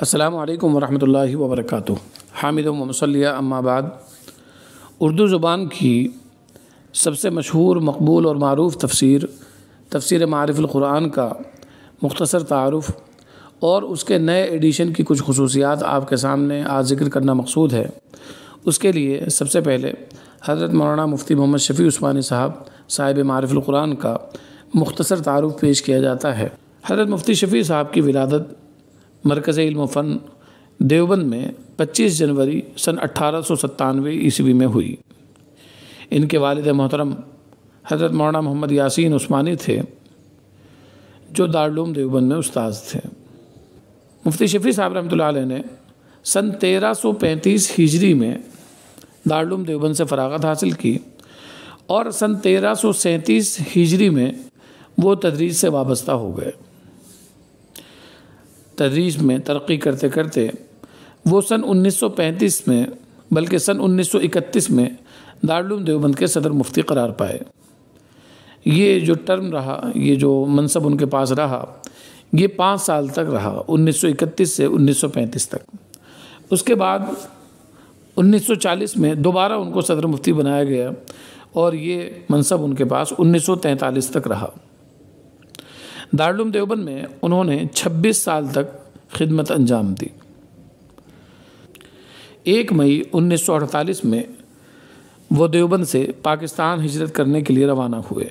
السلام علیکم ورحمۃ اللہ وبرکاتہ۔ حامد و مصلیہ اما بعد، اردو زبان کی سب سے مشہور، مقبول اور معروف تفسیر معارف القرآن کا مختصر تعارف اور اس کے نئے ایڈیشن کی کچھ خصوصیات آپ کے سامنے آج ذکر کرنا مقصود ہے۔ اس کے لیے سب سے پہلے حضرت مولانا مفتی محمد شفیع عثمانی صاحب معارف القرآن کا مختصر تعارف پیش کیا جاتا ہے۔ حضرت مفتی شفیع صاحب کی ولادت مرکز علم و فن دیوبند میں 25 جنوری سن 1897 عیسوی میں ہوئی۔ ان کے والد محترم حضرت مولانا محمد یاسین عثمانی تھے، جو دارالعلوم دیوبند میں استاذ تھے۔ مفتی شفیع صاحب رحمۃ اللہ علیہ نے سن 1335 ہجری میں دارالعلوم دیوبند سے فراغت حاصل کی اور سن 1337 ہجری میں وہ تدریس سے وابستہ ہو گئے۔ تدریس میں ترقی کرتے کرتے وہ سن 1935 میں بلکہ سن 1931 میں دارالعلوم دیوبند کے صدر مفتی قرار پائے۔ یہ جو ٹرم رہا، یہ جو منصب ان کے پاس رہا، یہ 5 سال تک رہا، 1931 سے 1935 تک۔ اس کے بعد 1940 میں دوبارہ ان کو صدر مفتی بنایا گیا اور یہ منصب ان کے پاس 1943 تک رہا۔ دارالعلوم دیوبند میں انہوں نے 26 سال تک خدمت انجام دی۔ 1 مئی 1948 میں وہ دیوبند سے پاکستان ہجرت کرنے کے لیے روانہ ہوئے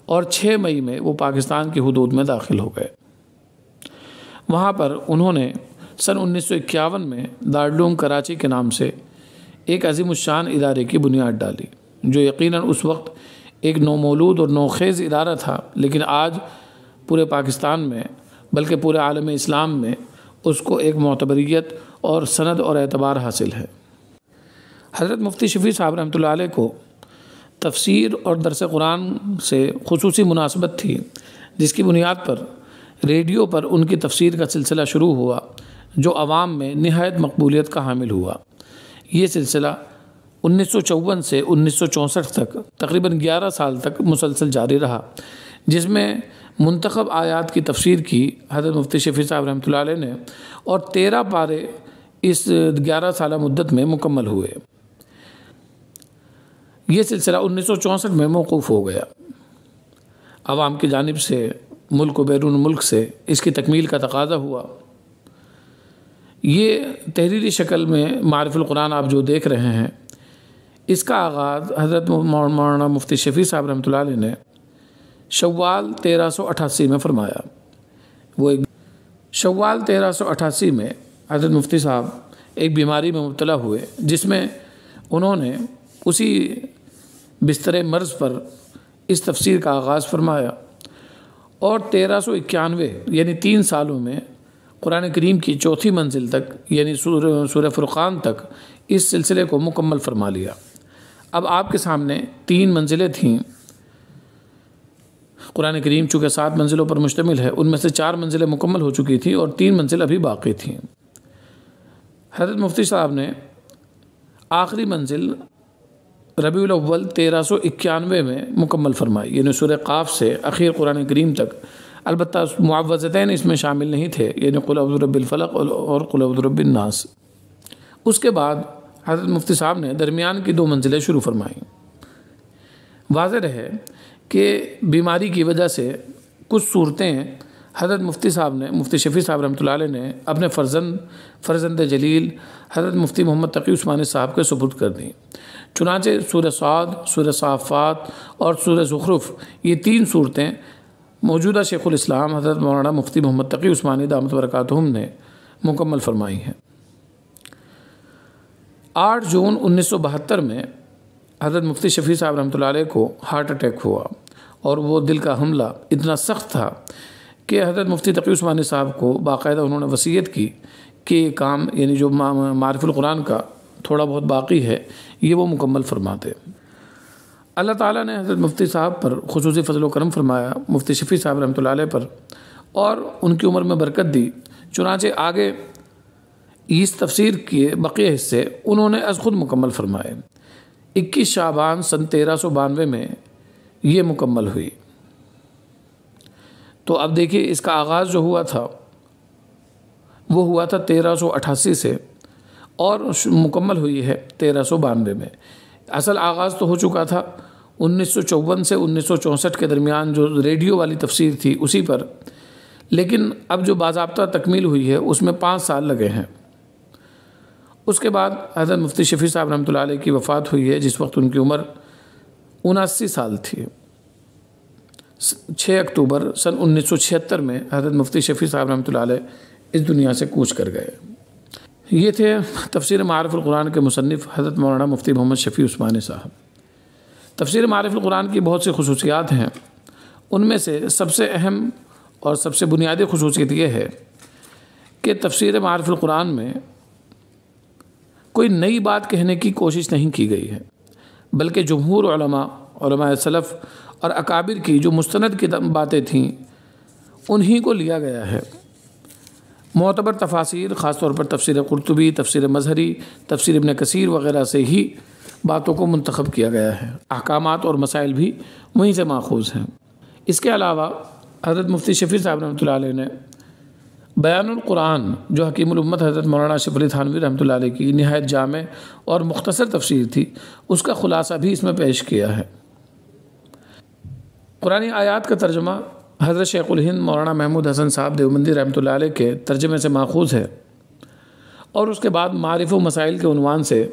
اور 6 مئی میں وہ پاکستان کی حدود میں داخل ہو گئے۔ وہاں پر انہوں نے سن 1951 میں دارالعلوم کراچی کے نام سے ایک عظیم الشان ادارے کی بنیاد ڈالی، جو یقیناً اس وقت ایک نومولود اور نوخیز ادارہ تھا، لیکن آج پورے پاکستان میں بلکہ پورے عالم اسلام میں اس کو ایک معتبریت اور سند اور اعتبار حاصل ہے۔ حضرت مفتی شفیع صاحب رحمۃ اللہ علیہ کو تفسیر اور درس قرآن سے خصوصی مناسبت تھی، جس کی بنیاد پر ریڈیو پر ان کی تفسیر کا سلسلہ شروع ہوا، جو عوام میں نہایت مقبولیت کا حامل ہوا۔ یہ سلسلہ 1954 سے 1964 تک تقریباً 11 سال تک مسلسل جاری رہا، جس میں منتخب آیات کی تفسیر کی حضرت مفتی شفیع صاحب رحمۃ اللہ علیہ نے اور 13 پارے اس 11 سالہ مدت میں مکمل ہوئے۔ یہ سلسلہ 1964 میں موقوف ہو گیا۔ عوام کی جانب سے، ملک و بیرون ملک سے اس کی تکمیل کا تقاضا ہوا۔ یہ تحریری شکل میں معارف القرآن آپ جو دیکھ رہے ہیں، اس کا آغاز حضرت مولانا مفتی شفیع صاحب رحمۃ اللہ علیہ نے شوال 1388 میں فرمایا۔ شوال 1388 میں حضرت مفتی صاحب ایک بیماری میں مبتلا ہوئے، جس میں انہوں نے اسی بستر مرض پر اس تفسیر کا آغاز فرمایا اور 1391 یعنی 3 سالوں میں قرآن کریم کی 4تھی منزل تک یعنی سورہ فرقان تک اس سلسلے کو مکمل فرما لیا۔ اب آپ کے سامنے 3 منزلیں تھیں۔ قرآن کریم چونکہ 7 منزلوں پر مشتمل ہے، ان میں سے 4 منزلیں مکمل ہو چکی تھیں اور 3 منزل ابھی باقی تھیں۔ حضرت مفتی صاحب نے آخری منزل ربیع الاول 1391 میں مکمل فرمائی، یعنی سورہ قاف سے اخیر قرآن کریم تک۔ البتہ معوذتین اس میں شامل نہیں تھے، یعنی قل اعوذ برب الفلق اور قل اعوذ برب الناس۔ اس کے بعد حضرت مفتی صاحب نے درمیان کی 2 منزلیں شروع فرمائیں۔ واضح رہے کہ بیماری کی وجہ سے کچھ صورتیں حضرت مفتی صاحب نے، مفتی شفیع صاحب رحمۃ اللہ علیہ نے اپنے فرزند جلیل حضرت مفتی محمد تقی عثمانی صاحب کے سپرد کر دیں۔ چنانچہ سورہ صاد، سورہ صافات اور سورہ زخرف، یہ 3 صورتیں موجودہ شیخ الاسلام حضرت مولانا مفتی محمد تقی عثمانی دامت برکاتہم نے مکمل فرمائی ہیں۔ 8 جون 1972 میں حضرت مفتی شفیع صاحب رحمۃ اللہ علیہ کو ہارٹ اٹیک ہوا اور وہ دل کا حملہ اتنا سخت تھا کہ حضرت مفتی تقی عثمانی صاحب کو باقاعدہ انہوں نے وصیت کی کہ یہ کام یعنی جو معارف القرآن کا تھوڑا بہت باقی ہے، یہ وہ مکمل فرماتے۔ اللہ تعالیٰ نے حضرت مفتی صاحب پر خصوصی فضل و کرم فرمایا، مفتی شفیع صاحب رحمۃ اللہ علیہ پر، اور ان کی عمر میں برکت دی۔ چنانچہ آگے اس تفسیر کے بقیہ حصے انہوں نے از خود مکمل فرمائے۔ 21 شعبان سن 1392 میں یہ مکمل ہوئی۔ تو اب دیکھیے اس کا آغاز جو ہوا تھا وہ ہوا تھا 1388 سے اور مکمل ہوئی ہے 1392 میں۔ اصل آغاز تو ہو چکا تھا 1954 سے 1964 کے درمیان جو ریڈیو والی تفسیر تھی اسی پر، لیکن اب جو باضابطہ تکمیل ہوئی ہے اس میں 5 سال لگے ہیں۔ اس کے بعد حضرت مفتی شفیع صاحب رحمۃ اللہ علیہ کی وفات ہوئی ہے، جس وقت ان کی عمر 79 سال تھی۔ 6 اکتوبر سن 1976 میں حضرت مفتی شفیع صاحب رحمۃ اللہ علیہ اس دنیا سے کوچ کر گئے۔ یہ تھے تفسیر معارف القرآن کے مصنف حضرت مولانا مفتی محمد شفیع عثمانی صاحب۔ تفسیر معارف القرآن کی بہت سی خصوصیات ہیں، ان میں سے سب سے اہم اور سب سے بنیادی خصوصیت یہ ہے کہ تفسیر معارف القرآن میں کوئی نئی بات کہنے کی کوشش نہیں کی گئی ہے، بلکہ جمہور علماء سلف اور اکابر کی جو مستند باتیں تھیں انہی کو لیا گیا ہے۔ معتبر تفاسیر، خاص طور پر تفسیر قرطبی، تفسیر مظہری، تفسیر ابن کثیر وغیرہ سے ہی باتوں کو منتخب کیا گیا ہے۔ احکامات اور مسائل بھی وہیں سے ماخوذ ہیں۔ اس کے علاوہ حضرت مفتی شفیع صاحب رحمۃ اللہ علیہ نے بیان القرآن، جو حکیم الامت حضرت مولانا اشرف علی تھانوی رحمۃ اللہ علیہ کی نہایت جامع اور مختصر تفسیر تھی، اس کا خلاصہ بھی اس میں پیش کیا ہے۔ قرآنی آیات کا ترجمہ حضرت شیخ الہند مولانا محمود حسن صاحب دیوبندی رحمۃ اللہ علیہ کے ترجمے سے ماخوذ ہے، اور اس کے بعد معارف و مسائل کے عنوان سے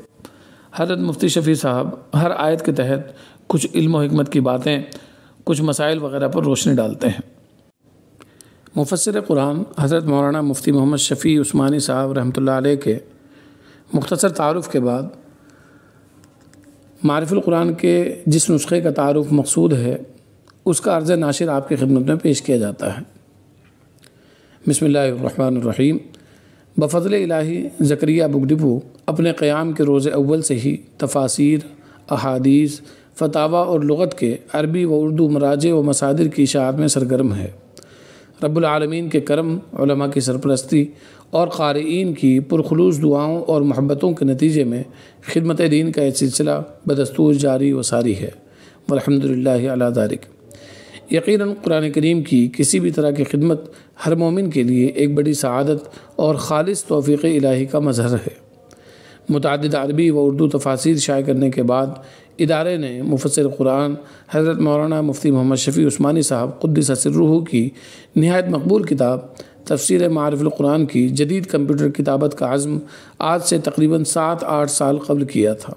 حضرت مفتی شفیع صاحب ہر آیت کے تحت کچھ علم و حکمت کی باتیں، کچھ مسائل وغیرہ پر روشنی ڈالتے ہیں۔ مفسر قرآن حضرت مولانا مفتی محمد شفیع عثمانی صاحب رحمۃ اللہ علیہ کے مختصر تعارف کے بعد معارف القرآن کے جس نسخے کا تعارف مقصود ہے اس کا عرض ناشر آپ کی خدمت میں پیش کیا جاتا ہے۔ بسم اللہ الرحمن الرحیم۔ بفضل الہی زکریا بک ڈپو اپنے قیام کے روز اول سے ہی تفاسیر، احادیث، فتاوی اور لغت کے عربی و اردو مراجع و مصادر کی اشاعت میں سرگرم ہے۔ رب العالمین کے کرم، علماء کی سرپرستی اور قارئین کی پرخلوص دعاؤں اور محبتوں کے نتیجے میں خدمت دین کا یہ سلسلہ بدستور جاری و ساری ہے، والحمدللہ علی ذالک۔ یقیناً قرآن کریم کی کسی بھی طرح کی خدمت ہر مومن کے لیے ایک بڑی سعادت اور خالص توفیق الہی کا مظہر ہے۔ متعدد عربی و اردو تفاسیر شائع کرنے کے بعد ادارے نے مفسر قرآن حضرت مولانا مفتی محمد شفیع عثمانی صاحب قدس سرہ کی نہایت مقبول کتاب تفسیر معارف القرآن کی جدید کمپیوٹر کتابت کا عزم آج سے تقریباً 7-8 سال قبل کیا تھا۔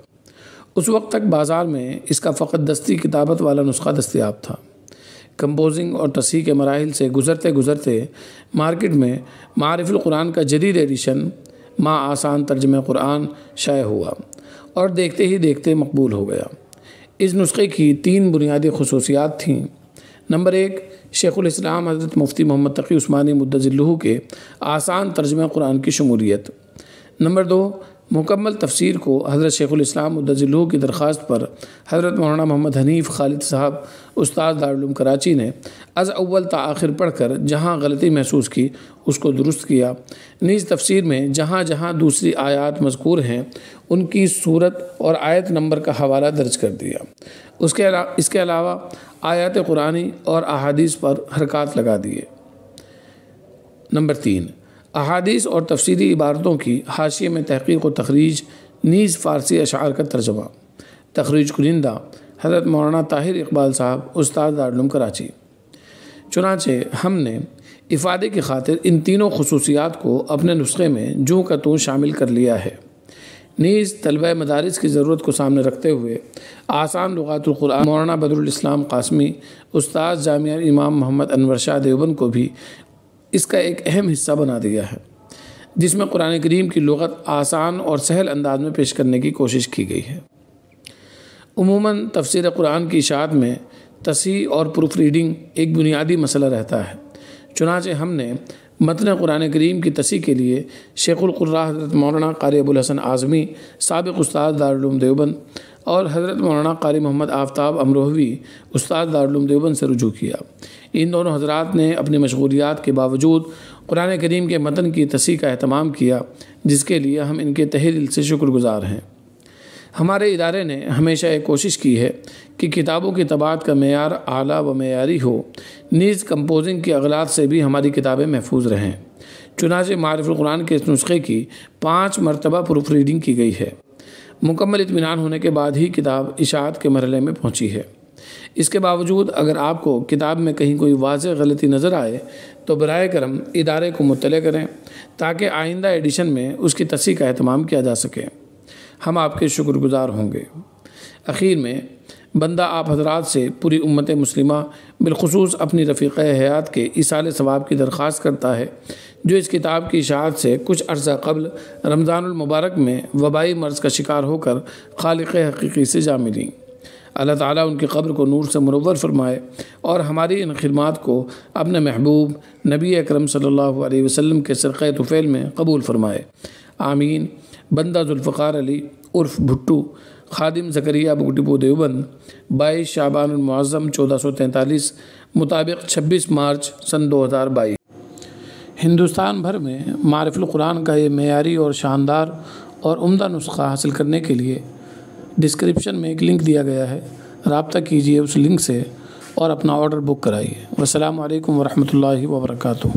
اس وقت تک بازار میں اس کا فقط دستی کتابت والا نسخہ دستیاب تھا۔ کمپوزنگ اور تصحیح کے مراحل سے گزرتے مارکیٹ میں معارف القرآن کا جدید ایڈیشن ما آسان ترجمہ قرآن شائع ہوا اور دیکھتے ہی دیکھتے مقبول ہو گیا۔ اس نسخے کی 3 بنیادی خصوصیات تھیں۔ نمبر 1، شیخ الاسلام حضرت مفتی محمد تقی عثمانی مدظ اللہ کے آسان ترجمہ قرآن کی شمولیت۔ نمبر 2، مکمل تفسیر کو حضرت شیخ الاسلام مدظ اللہ کی درخواست پر حضرت مولانا محمد حنیف خالد صاحب استاد دارالعلوم کراچی نے از اول تا آخر پڑھ کر جہاں غلطی محسوس کی اس کو درست کیا۔ نیز تفسیر میں جہاں جہاں دوسری آیات مذکور ہیں ان کی صورت اور آیت نمبر کا حوالہ درج کر دیا۔ اس کے علاوہ آیات قرآنی اور احادیث پر حرکات لگا دیے۔ نمبر 3، احادیث اور تفسیری عبارتوں کی حاشیے میں تحقیق و تخریج، نیز فارسی اشعار کا ترجمہ۔ تخریج کنندہ حضرت مولانا طاہر اقبال صاحب استاد دارالعلوم کراچی۔ چنانچہ ہم نے افادے کی خاطر ان تینوں خصوصیات کو اپنے نسخے میں جوں کا توں شامل کر لیا ہے۔ نیز طلبہ مدارس کی ضرورت کو سامنے رکھتے ہوئے آسان لغات القرآن مولانا بدر الاسلام قاسمی استاد جامعہ امام محمد انور شاہ دیوبند کو بھی اس کا ایک اہم حصہ بنا دیا ہے، جس میں قرآن کریم کی لغت آسان اور سہل انداز میں پیش کرنے کی کوشش کی گئی ہے۔ عموماً تفسیر قرآن کی اشاعت میں تصحیح اور پروف ریڈنگ ایک بنیادی مسئلہ رہتا ہے۔ چنانچہ ہم نے متن قرآن کریم کی تصحیح کے لیے شیخ القراء حضرت مولانا قاری ابوالحسن اعظمی سابق استاد دارالعلوم دیوبند اور حضرت مولانا قاری محمد آفتاب امروہوی استاد دارالعلوم دیوبند سے رجوع کیا۔ ان دونوں حضرات نے اپنی مشغولیات کے باوجود قرآن کریم کے متن کی تصحیح کا اہتمام کیا، جس کے لیے ہم ان کے تہہ دل سے شکر گزار ہیں۔ ہمارے ادارے نے ہمیشہ ایک کوشش کی ہے کہ کتابوں کی طباعت کا معیار اعلیٰ و معیاری ہو، نیز کمپوزنگ کی اغلاط سے بھی ہماری کتابیں محفوظ رہیں۔ چنانچہ معارف القرآن کے اس نسخے کی 5 مرتبہ پروف ریڈنگ کی گئی ہے۔ مکمل اطمینان ہونے کے بعد ہی کتاب اشاعت کے مرحلے میں پہنچی ہے۔ اس کے باوجود اگر آپ کو کتاب میں کہیں کوئی واضح غلطی نظر آئے تو براہ کرم ادارے کو مطلع کریں تاکہ آئندہ ایڈیشن میں اس کی تصحیح کا اہتمام کیا جا سکے۔ ہم آپ کے شکر گزار ہوں گے۔ اخیر میں بندہ آپ حضرات سے پوری امت مسلمہ بالخصوص اپنی رفیق حیات کے ایصال ثواب کی درخواست کرتا ہے جو اس کتاب کی اشاعت سے کچھ عرصہ قبل رمضان المبارک میں وبائی مرض کا شکار ہو کر خالق حقیقی سے جا ملیں۔ اللہ تعالیٰ ان کی قبر کو نور سے منور فرمائے اور ہماری ان خدمات کو اپنے محبوب نبی اکرم صلی اللہ علیہ وسلم کے صدقہ طفیل میں قبول فرمائے، آمین۔ بندہ ذوالفقار علی عرف بھٹو، خادم زکریا بک ڈپو دیوبند، 22 شعبان المعظم 1443 مطابق 26 مارچ سن 2022۔ ہندوستان بھر میں معارف القرآن کا یہ معیاری اور شاندار اور عمدہ نسخہ حاصل کرنے کے لیے ڈسکرپشن میں ایک لنک دیا گیا ہے، رابطہ کیجیے اس لنک سے اور اپنا آرڈر بک کرائیے۔ والسلام علیکم ورحمۃ اللہ وبرکاتہ۔